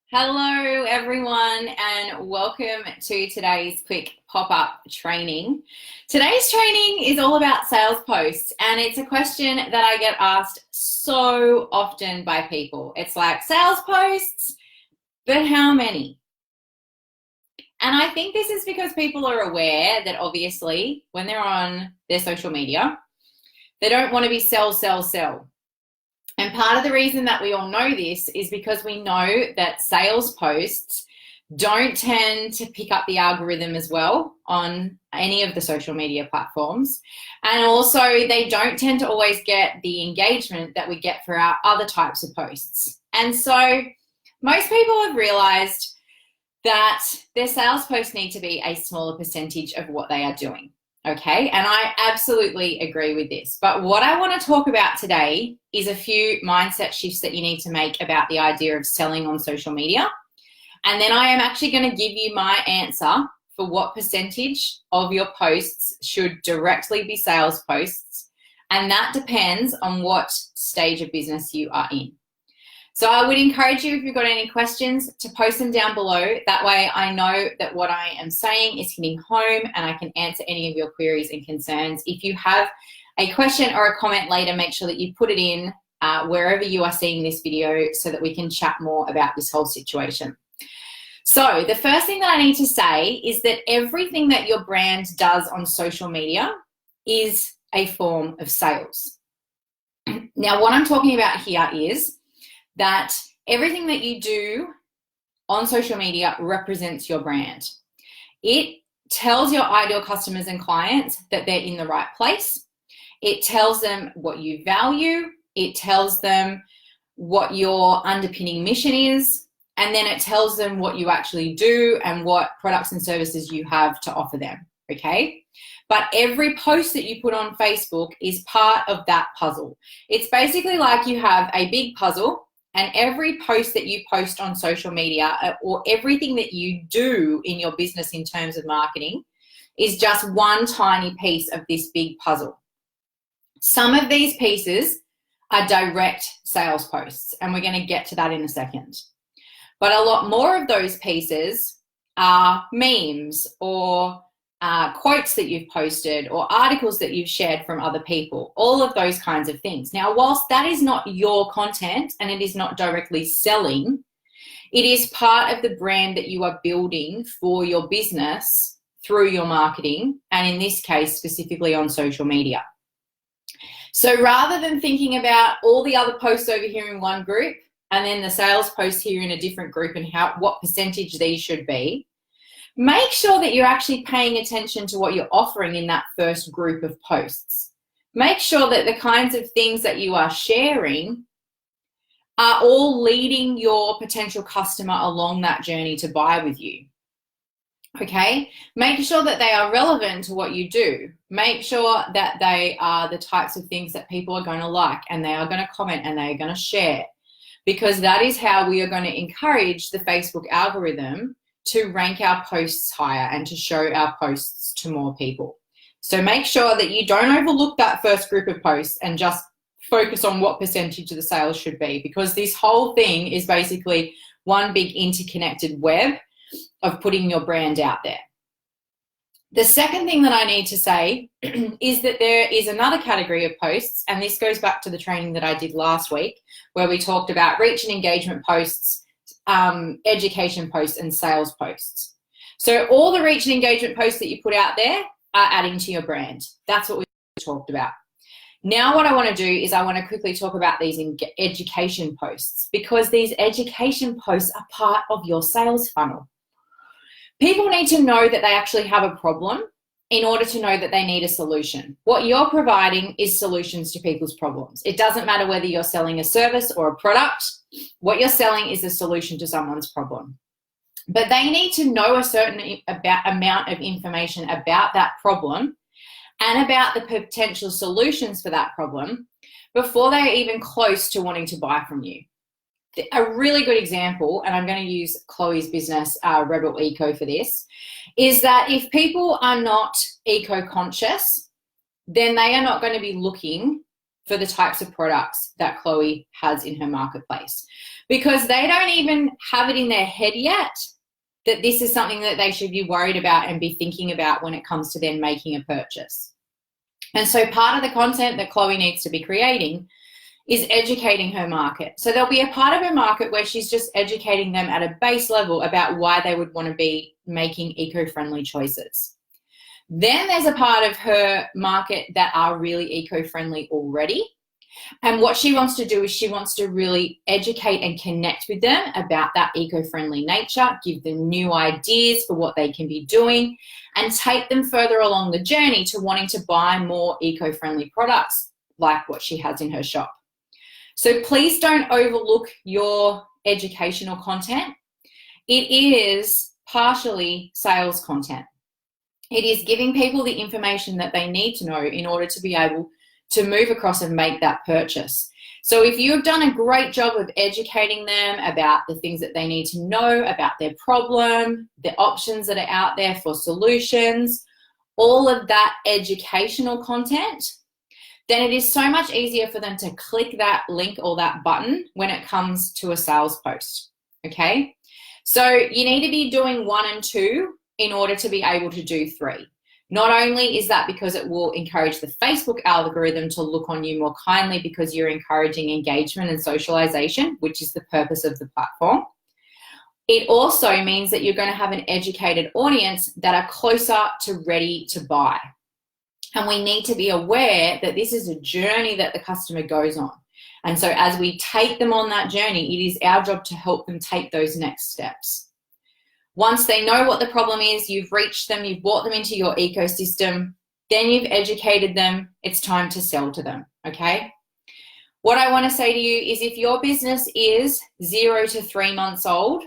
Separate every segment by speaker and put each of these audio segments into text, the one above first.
Speaker 1: Hello, everyone, and welcome to today's quick pop-up training. Today's training is all about sales posts, and it's a question that I get asked so often by people. It's like, sales posts, but how many? And I think this is because people are aware that obviously when they're on their social media, they don't want to be sell, sell, sell. And part of the reason that we all know this is because we know that sales posts don't tend to pick up the algorithm as well on any of the social media platforms. And also they don't tend to always get the engagement that we get for our other types of posts. And so most people have realized that their sales posts need to be a smaller percentage of what they are doing. Okay, and I absolutely agree with this. But what I want to talk about today is a few mindset shifts that you need to make about the idea of selling on social media. And then I am actually going to give you my answer for what percentage of your posts should directly be sales posts. And that depends on what stage of business you are in. So I would encourage you, if you've got any questions, to post them down below. That way I know that what I am saying is hitting home and I can answer any of your queries and concerns. If you have a question or a comment later, make sure that you put it in wherever you are seeing this video so that we can chat more about this whole situation. So the first thing that I need to say is that everything that your brand does on social media is a form of sales. Now, what I'm talking about here is that everything that you do on social media represents your brand. It tells your ideal customers and clients that they're in the right place. It tells them what you value. It tells them what your underpinning mission is. And then it tells them what you actually do and what products and services you have to offer them, okay? But every post that you put on Facebook is part of that puzzle. It's basically like you have a big puzzle, and every post that you post on social media or everything that you do in your business in terms of marketing is just one tiny piece of this big puzzle. Some of these pieces are direct sales posts, and we're going to get to that in a second. But a lot more of those pieces are memes or quotes that you've posted or articles that you've shared from other people, all of those kinds of things. Now, whilst that is not your content and it is not directly selling, it is part of the brand that you are building for your business through your marketing, and in this case, specifically on social media. So rather than thinking about all the other posts over here in one group and then the sales posts here in a different group and what percentage these should be, make sure that you're actually paying attention to what you're offering in that first group of posts. Make sure that the kinds of things that you are sharing are all leading your potential customer along that journey to buy with you. Okay? Make sure that they are relevant to what you do. Make sure that they are the types of things that people are going to like and they are going to comment and they are going to share, because that is how we are going to encourage the Facebook algorithm to rank our posts higher and to show our posts to more people. So make sure that you don't overlook that first group of posts and just focus on what percentage of the sales should be, because this whole thing is basically one big interconnected web of putting your brand out there. The second thing that I need to say is that there is another category of posts, and this goes back to the training that I did last week where we talked about reach and engagement posts, education posts and sales posts. So all the reach and engagement posts that you put out there are adding to your brand. That's what we talked about. Now what I want to do is I want to quickly talk about these education posts, because these education posts are part of your sales funnel. People need to know that they actually have a problem in order to know that they need a solution. What you're providing is solutions to people's problems. It doesn't matter whether you're selling a service or a product. What you're selling is a solution to someone's problem. But they need to know a certain amount of information about that problem and about the potential solutions for that problem before they're even close to wanting to buy from you. A really good example, and I'm going to use Chloe's business, Rebel Eco, for this, is that if people are not eco-conscious, then they are not going to be looking for the types of products that Chloe has in her marketplace. because they don't even have it in their head yet that this is something that they should be worried about and be thinking about when it comes to then making a purchase. And so part of the content that Chloe needs to be creating is educating her market. So there'll be a part of her market where she's just educating them at a base level about why they would want to be making eco-friendly choices. Then there's a part of her market that are really eco-friendly already. And what she wants to do is she wants to really educate and connect with them about that eco-friendly nature, give them new ideas for what they can be doing, and take them further along the journey to wanting to buy more eco-friendly products like what she has in her shop. So please don't overlook your educational content. It is partially sales content. It is giving people the information that they need to know in order to be able to move across and make that purchase. So if you've done a great job of educating them about the things that they need to know about their problem, the options that are out there for solutions, all of that educational content, then it is so much easier for them to click that link or that button when it comes to a sales post, okay? So you need to be doing 1 and 2 in order to be able to do 3. Not only is that because it will encourage the Facebook algorithm to look on you more kindly because you're encouraging engagement and socialization, which is the purpose of the platform, it also means that you're going to have an educated audience that are closer to ready to buy. And we need to be aware that this is a journey that the customer goes on. And so as we take them on that journey, it is our job to help them take those next steps. Once they know what the problem is, you've reached them, you've brought them into your ecosystem, then you've educated them, it's time to sell to them, okay? What I want to say to you is if your business is 0 to 3 months old,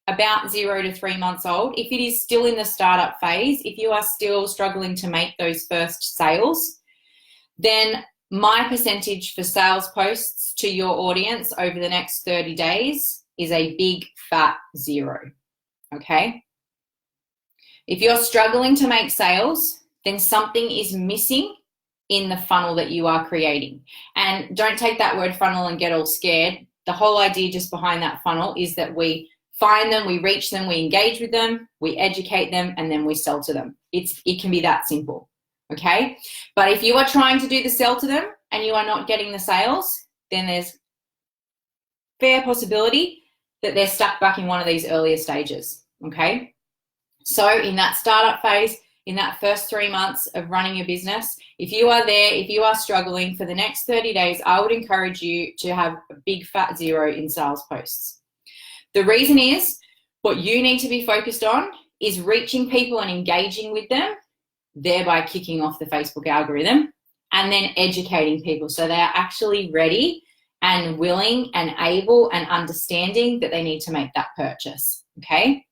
Speaker 1: about 0 to 3 months old, if it is still in the startup phase, if you are still struggling to make those first sales, then my percentage for sales posts to your audience over the next 30 days is a big fat 0, okay? If you're struggling to make sales, then something is missing in the funnel that you are creating. And don't take that word funnel and get all scared. The whole idea just behind that funnel is that we find them, we reach them, we engage with them, we educate them, and then we sell to them. It can be that simple, okay? But if you are trying to do the sell to them and you are not getting the sales, then there's fair possibility that they're stuck back in one of these earlier stages, okay? So in that startup phase, in that first 3 months of running your business, if you are there, if you are struggling for the next 30 days, I would encourage you to have a big fat 0 in sales posts. The reason is what you need to be focused on is reaching people and engaging with them, thereby kicking off the Facebook algorithm, and then educating people so they are actually ready and willing and able and understanding that they need to make that purchase, okay?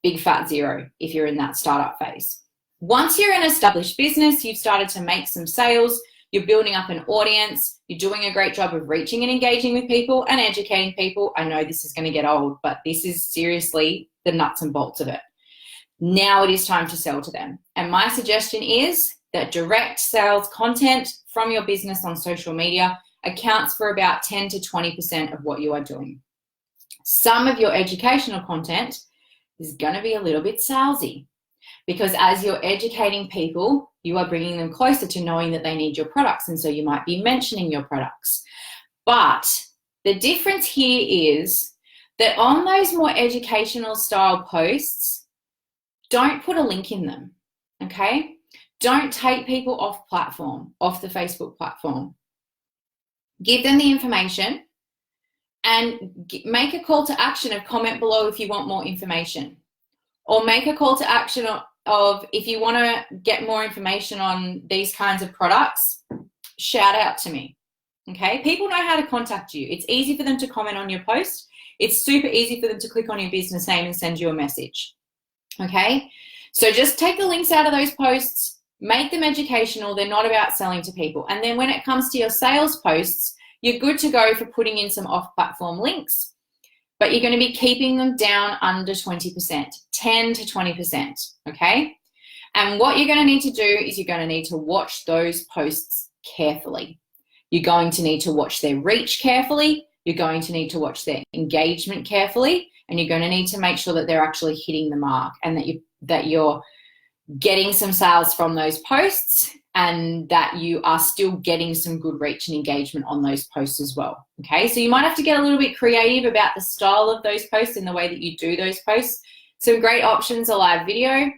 Speaker 1: Big fat 0 if you're in that startup phase. Once you're an established business, you've started to make some sales, you're building up an audience, you're doing a great job of reaching and engaging with people and educating people. I know this is going to get old, but this is seriously the nuts and bolts of it. Now it is time to sell to them. And my suggestion is that direct sales content from your business on social media accounts for about 10 to 20% of what you are doing. Some of your educational content is going to be a little bit salesy because as you're educating people, you are bringing them closer to knowing that they need your products, and so you might be mentioning your products. But the difference here is that on those more educational style posts, don't put a link in them, okay? Don't take people off platform, off the Facebook platform. Give them the information and make a call to action of comment below if you want more information. Or make a call to action of if you want to get more information on these kinds of products, shout out to me, okay? People know how to contact you. It's easy for them to comment on your post. It's super easy for them to click on your business name and send you a message, okay? So just take the links out of those posts, make them educational. They're not about selling to people. And then when it comes to your sales posts, you're good to go for putting in some off-platform links, but you're going to be keeping them down under 20%, 10 to 20%, okay? And what you're going to need to do is you're going to need to watch those posts carefully. You're going to need to watch their reach carefully. you're going to need to watch their engagement carefully, and you're going to need to make sure that they're actually hitting the mark and that you're getting some sales from those posts, and that you are still getting some good reach and engagement on those posts as well. Okay, so you might have to get a little bit creative about the style of those posts and the way that you do those posts. Some great options are live video.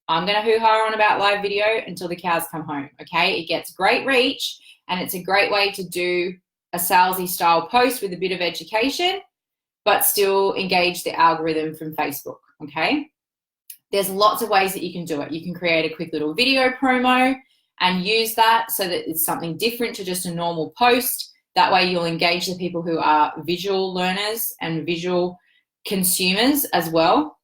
Speaker 1: I'm going to hoo-ha on about live video until the cows come home. Okay, it gets great reach, and it's a great way to do a salesy style post with a bit of education, but still engage the algorithm from Facebook. Okay, there's lots of ways that you can do it. You can create a quick little video promo and use that so that it's something different to just a normal post. That way you'll engage the people who are visual learners and visual consumers as well.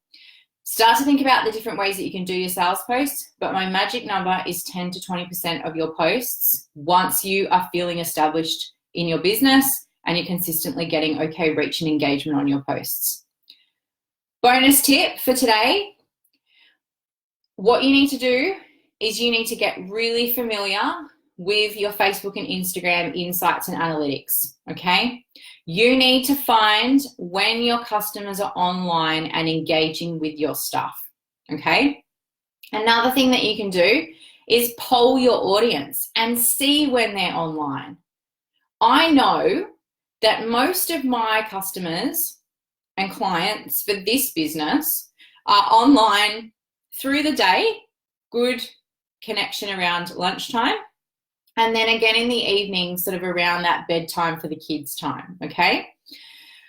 Speaker 1: Start to think about the different ways that you can do your sales posts, but my magic number is 10 to 20% of your posts once you are feeling established in your business and you're consistently getting okay reach and engagement on your posts. Bonus tip for today, what you need to do is you need to get really familiar with your Facebook and Instagram insights and analytics, okay? You need to find when your customers are online and engaging with your stuff, okay? Another thing that you can do is poll your audience and see when they're online. I know that most of my customers and clients for this business are online through the day, good connection around lunchtime, and then again in the evening, sort of around that bedtime for the kids' time, okay?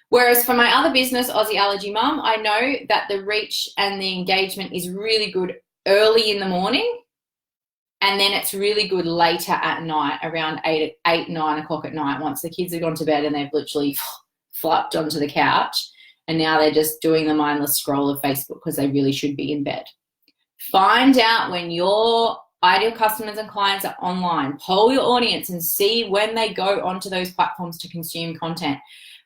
Speaker 1: Whereas for my other business, Aussie Allergy Mum, I know that the reach and the engagement is really good early in the morning, and then it's really good later at night, around 8, 9 o'clock at night, once the kids have gone to bed and they've literally flopped onto the couch, and now they're just doing the mindless scroll of Facebook because they really should be in bed. Find out when your ideal customers and clients are online. Poll your audience and see when they go onto those platforms to consume content,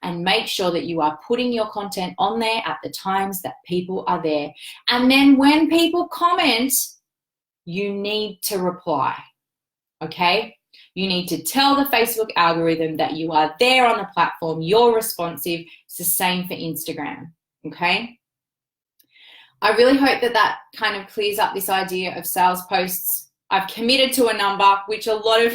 Speaker 1: and make sure that you are putting your content on there at the times that people are there. And then when people comment, you need to reply, okay? You need to tell the Facebook algorithm that you are there on the platform, you're responsive. It's the same for Instagram, okay? I really hope that that kind of clears up this idea of sales posts. I've committed to a number, which a lot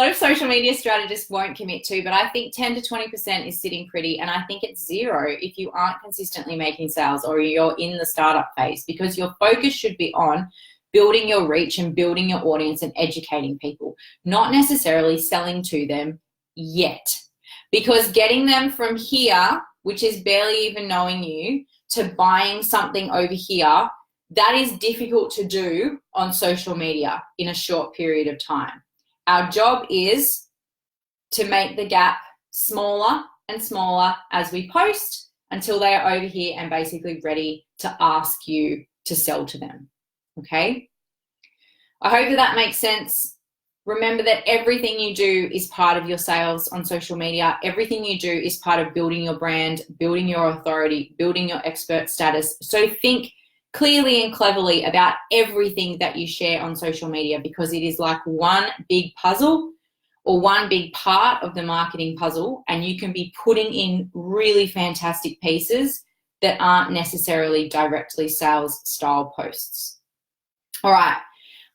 Speaker 1: of social media strategists won't commit to, but I think 10 to 20% is sitting pretty, and I think it's 0 if you aren't consistently making sales or you're in the startup phase, because your focus should be on building your reach and building your audience and educating people, not necessarily selling to them yet. Because getting them from here, which is barely even knowing you, to buying something over here, that is difficult to do on social media in a short period of time. Our job is to make the gap smaller and smaller as we post until they are over here and basically ready to ask you to sell to them, okay? I hope that that makes sense. Remember that everything you do is part of your sales on social media. Everything you do is part of building your brand, building your authority, building your expert status. So think clearly and cleverly about everything that you share on social media, because it is like one big puzzle or one big part of the marketing puzzle, and you can be putting in really fantastic pieces that aren't necessarily directly sales style posts. All right.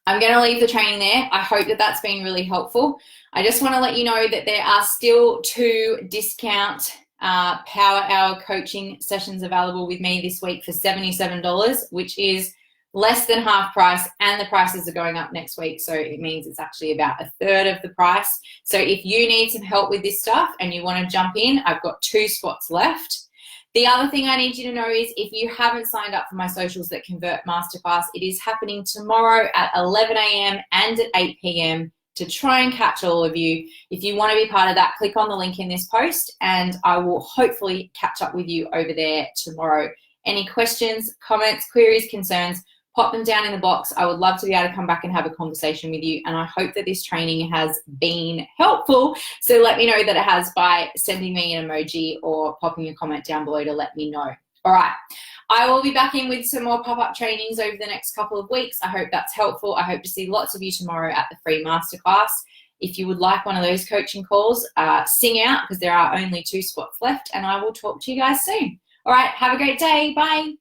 Speaker 1: I'm going to leave the training there. I hope that that's been really helpful. I just want to let you know that there are still 2 discount Power Hour coaching sessions available with me this week for $77, which is less than half price, and the prices are going up next week. So it means it's actually about 1/3 of the price. So if you need some help with this stuff and you want to jump in, I've got 2 spots left. The other thing I need you to know is if you haven't signed up for my Socials That Convert Masterclass, it is happening tomorrow at 11 a.m. and at 8 p.m. to try and catch all of you. If you want to be part of that, click on the link in this post and I will hopefully catch up with you over there tomorrow. Any questions, comments, queries, concerns, pop them down in the box. I would love to be able to come back and have a conversation with you, and I hope that this training has been helpful. So let me know that it has by sending me an emoji or popping a comment down below to let me know. All right, I will be back in with some more pop-up trainings over the next couple of weeks. I hope that's helpful. I hope to see lots of you tomorrow at the free masterclass, If you would like one of those coaching calls, sing out because there are only 2 spots left, and I will talk to you guys soon. All right, have a great day. Bye.